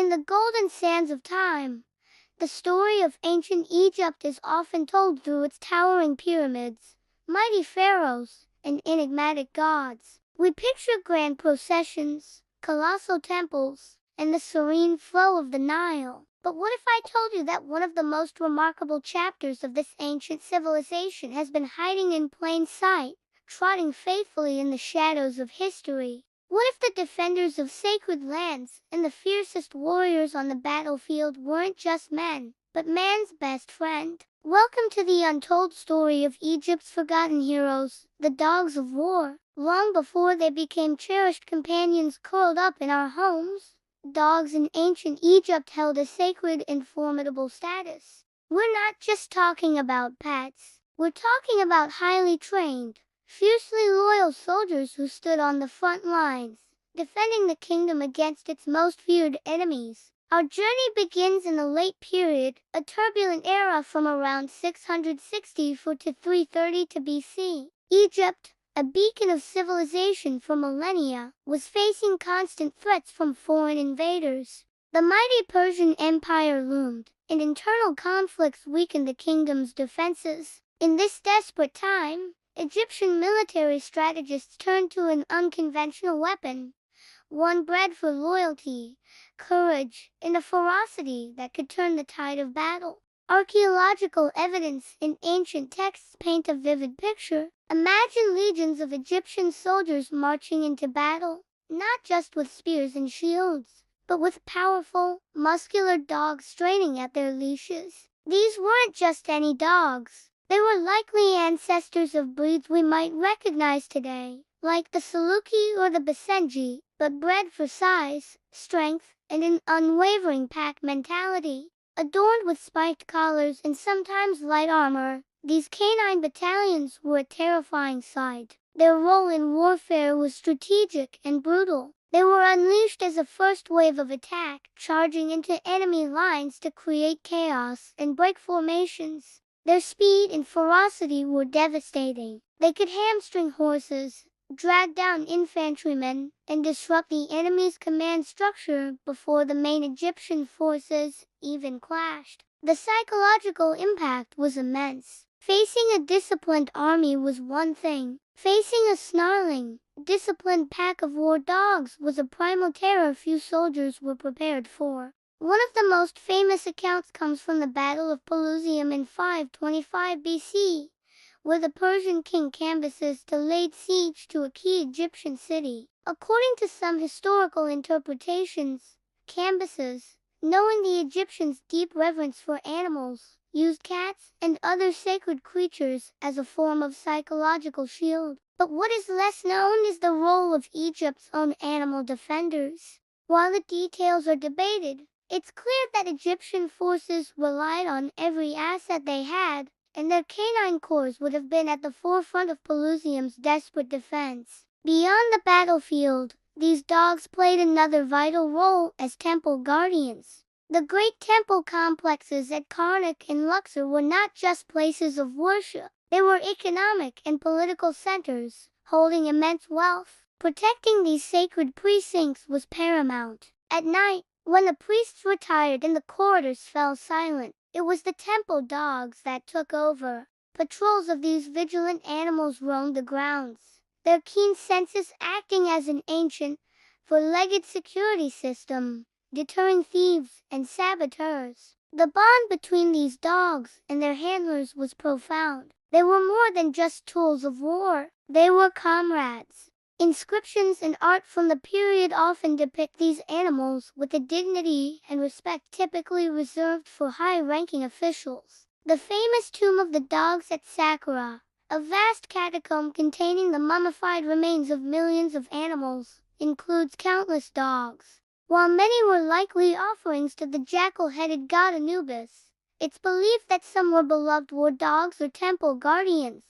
In the golden sands of time, the story of ancient Egypt is often told through its towering pyramids, mighty pharaohs, and enigmatic gods. We picture grand processions, colossal temples, and the serene flow of the Nile. But what if I told you that one of the most remarkable chapters of this ancient civilization has been hiding in plain sight, trotting faithfully in the shadows of history? What if the defenders of sacred lands and the fiercest warriors on the battlefield weren't just men, but man's best friend? Welcome to the untold story of Egypt's forgotten heroes, the dogs of war. Long before they became cherished companions curled up in our homes, dogs in ancient Egypt held a sacred and formidable status. We're not just talking about pets. We're talking about highly trained, fiercely loyal soldiers who stood on the front lines, defending the kingdom against its most feared enemies. Our journey begins in the late period, a turbulent era from around 664 to 330 to BC. Egypt, a beacon of civilization for millennia, was facing constant threats from foreign invaders. The mighty Persian Empire loomed, and internal conflicts weakened the kingdom's defenses. In this desperate time, Egyptian military strategists turned to an unconventional weapon, one bred for loyalty, courage, and a ferocity that could turn the tide of battle. Archaeological evidence in ancient texts paint a vivid picture. Imagine legions of Egyptian soldiers marching into battle, not just with spears and shields, but with powerful, muscular dogs straining at their leashes. These weren't just any dogs. They were likely ancestors of breeds we might recognize today, like the Saluki or the Basenji, but bred for size, strength, and an unwavering pack mentality. Adorned with spiked collars and sometimes light armor, these canine battalions were a terrifying sight. Their role in warfare was strategic and brutal. They were unleashed as a first wave of attack, charging into enemy lines to create chaos and break formations. Their speed and ferocity were devastating. They could hamstring horses, drag down infantrymen, and disrupt the enemy's command structure before the main Egyptian forces even clashed. The psychological impact was immense. Facing a disciplined army was one thing. Facing a snarling, disciplined pack of war dogs was a primal terror few soldiers were prepared for. One of the most famous accounts comes from the Battle of Pelusium in 525 BC, where the Persian king Cambyses laid siege to a key Egyptian city. According to some historical interpretations, Cambyses, knowing the Egyptians' deep reverence for animals, used cats and other sacred creatures as a form of psychological shield. But what is less known is the role of Egypt's own animal defenders. While the details are debated, it's clear that Egyptian forces relied on every asset they had, and their canine corps would have been at the forefront of Pelusium's desperate defense. Beyond the battlefield, these dogs played another vital role as temple guardians. The great temple complexes at Karnak and Luxor were not just places of worship. They were economic and political centers, holding immense wealth. Protecting these sacred precincts was paramount. At night, when the priests retired and the corridors fell silent, it was the temple dogs that took over. Patrols of these vigilant animals roamed the grounds, their keen senses acting as an ancient, four-legged security system, deterring thieves and saboteurs. The bond between these dogs and their handlers was profound. They were more than just tools of war. They were comrades. Inscriptions and art from the period often depict these animals with a dignity and respect typically reserved for high-ranking officials. The famous Tomb of the Dogs at Saqqara, a vast catacomb containing the mummified remains of millions of animals, includes countless dogs. While many were likely offerings to the jackal-headed god Anubis, it's believed that some were beloved war dogs or temple guardians,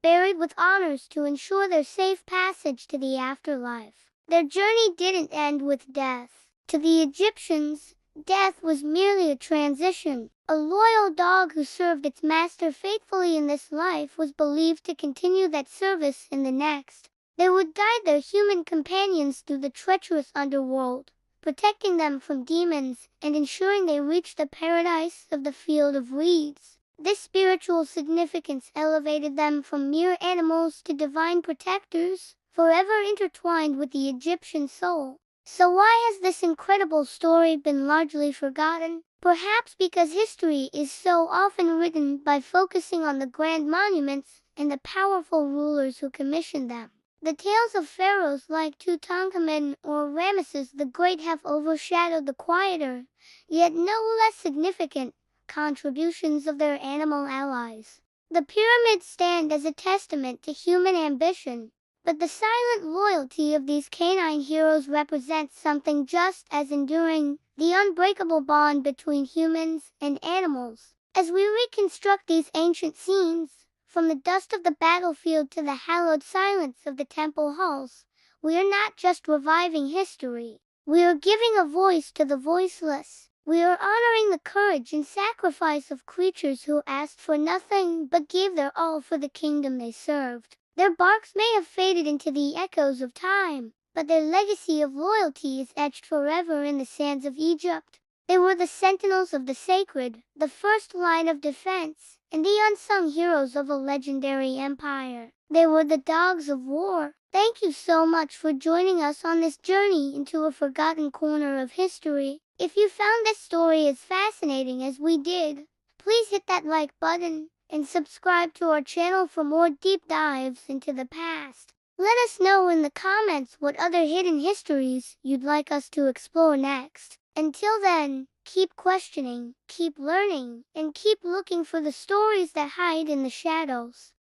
buried with honors to ensure their safe passage to the afterlife. Their journey didn't end with death. To the Egyptians, death was merely a transition. A loyal dog who served its master faithfully in this life was believed to continue that service in the next. They would guide their human companions through the treacherous underworld, protecting them from demons and ensuring they reach the paradise of the field of reeds. This spiritual significance elevated them from mere animals to divine protectors, forever intertwined with the Egyptian soul. So why has this incredible story been largely forgotten? Perhaps because history is so often written by focusing on the grand monuments and the powerful rulers who commissioned them. The tales of pharaohs like Tutankhamun or Ramesses the Great have overshadowed the quieter, yet no less significant, contributions of their animal allies. The pyramids stand as a testament to human ambition, but the silent loyalty of these canine heroes represents something just as enduring, the unbreakable bond between humans and animals. As we reconstruct these ancient scenes, from the dust of the battlefield to the hallowed silence of the temple halls, we are not just reviving history. We are giving a voice to the voiceless. We are honoring the courage and sacrifice of creatures who asked for nothing but gave their all for the kingdom they served. Their barks may have faded into the echoes of time, but their legacy of loyalty is etched forever in the sands of Egypt. They were the sentinels of the sacred, the first line of defense, and the unsung heroes of a legendary empire. They were the dogs of war. Thank you so much for joining us on this journey into a forgotten corner of history. If you found this story as fascinating as we did, please hit that like button and subscribe to our channel for more deep dives into the past. Let us know in the comments what other hidden histories you'd like us to explore next. Until then, keep questioning, keep learning, and keep looking for the stories that hide in the shadows.